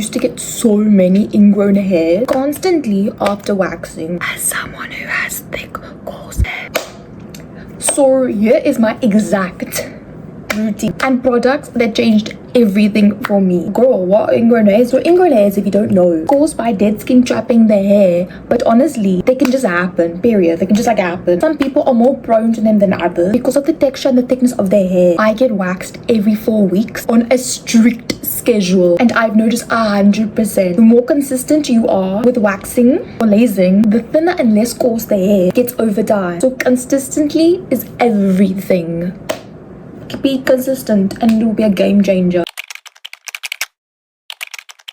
used to get so many ingrown hairs constantly after waxing. As someone who has thick, coarse hair. So here is my exact routine and products that changed everything for me. Girl, what are ingrown hairs? So ingrown hairs, if you don't know, caused by dead skin trapping the hair, but honestly they can just happen, period. They can just like happen. Some people are more prone to them than others because of the texture and the thickness of their hair. I get waxed every 4 weeks on a strict schedule, and I've noticed 100% the more consistent you are with waxing or lasing, the thinner and less coarse the hair gets over time. So consistency is everything. Be consistent and it will be a game changer.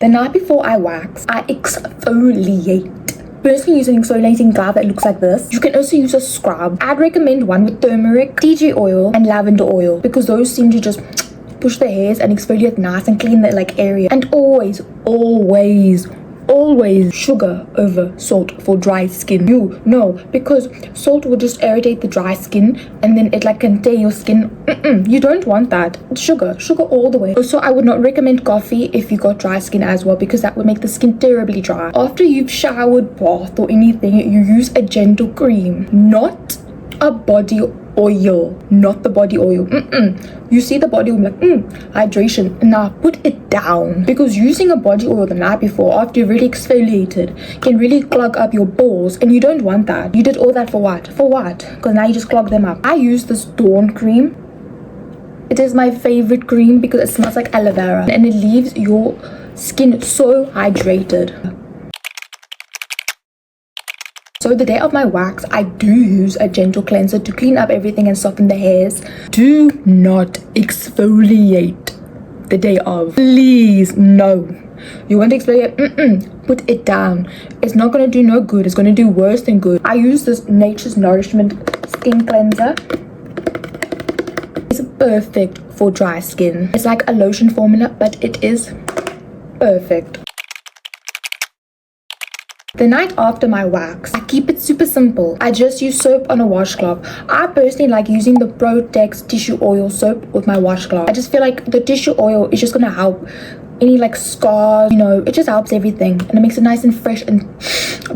The night before I wax, I exfoliate. Personally, use an exfoliating glove that looks like this. You can also use a scrub. I'd recommend one with turmeric, tea tree oil, and lavender oil because those seem to just push the hairs and exfoliate nice and clean that like area. And always sugar over salt for dry skin. You know, because salt will just irritate the dry skin and then it like can tear your skin. You don't want that. Sugar all the way. Also, I would not recommend coffee if you got dry skin as well because that would make the skin terribly dry. After you've showered, bathed or anything, you use a gentle cream, not a body oil, not the body oil. You see the body oil, like hydration. Now put it down because using a body oil the night before after you've really exfoliated can really clog up your pores, and you don't want that. You did all that for what? Because now you just clog them up. I use this Dawn cream. It is my favorite cream because it smells like aloe vera and it leaves your skin so hydrated. So the day of my wax, I do use a gentle cleanser to clean up everything and soften the hairs. Do not exfoliate the day of. Please, no. You want to exfoliate? Put it down. It's not going to do no good. It's going to do worse than good. I use this Nature's Nourishment skin cleanser. It's perfect for dry skin. It's like a lotion formula, but it is perfect. The night after my wax, I keep it super simple. I just use soap on a washcloth. I personally like using the Protex tissue oil soap with my washcloth. I just feel like the tissue oil is just gonna help any like scars, you know, it just helps everything and it makes it nice and fresh and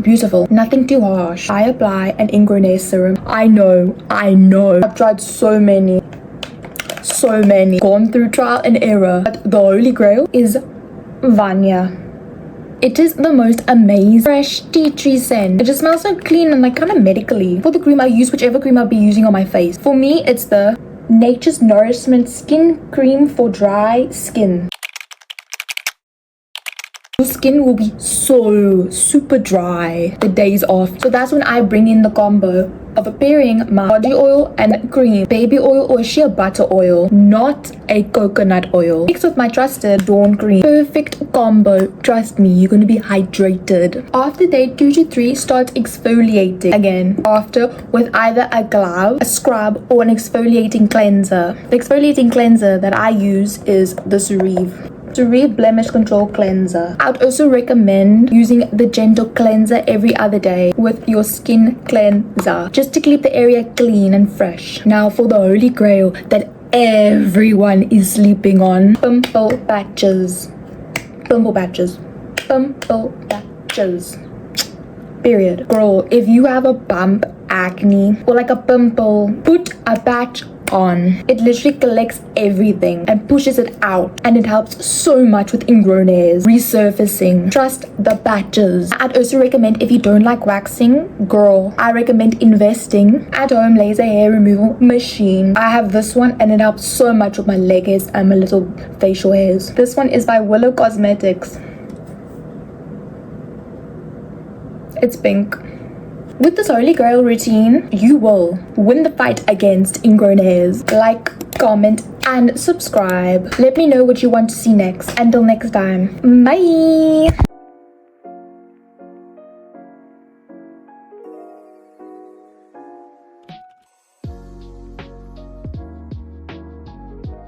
beautiful. Nothing too harsh. I apply an Ingrown Hair Serum. I know. I've tried so many. Gone through trial and error. But the holy grail is Vanya. It is the most amazing fresh tea tree scent. It just smells so clean and like kind of medically. For the cream, I use whichever cream I'll be using on my face. For me, it's the Nature's Nourishment Skin Cream for Dry Skin. Your skin will be so super dry the days off. So that's when I bring in the combo of pairing my body oil and cream, baby oil or shea butter oil, not a coconut oil, mixed with my trusted Dawn cream. Perfect combo. Trust me, you're going to be hydrated. After day 2 to 3, start exfoliating again. After, with either a glove, a scrub, or an exfoliating cleanser. The exfoliating cleanser that I use is the Cereave Blemish Control Cleanser. I would also recommend using the gentle cleanser every other day with your skin cleanser, just to keep the area clean and fresh. Now for the holy grail that everyone is sleeping on, pimple patches. Period. Girl, if you have a bump, acne, or like a pimple, put a patch on. It literally collects everything and pushes it out, and it helps so much with ingrown hairs resurfacing. Trust the patches. I'd also recommend, if you don't like waxing, girl, I recommend investing at home laser hair removal machine. I have this one and it helps so much with my leg hairs and my little facial hairs. This one is by Willow Cosmetics. It's pink. With this holy grail routine, you will win the fight against ingrown hairs. Like, comment, and subscribe. Let me know what you want to see next. Until next time, bye!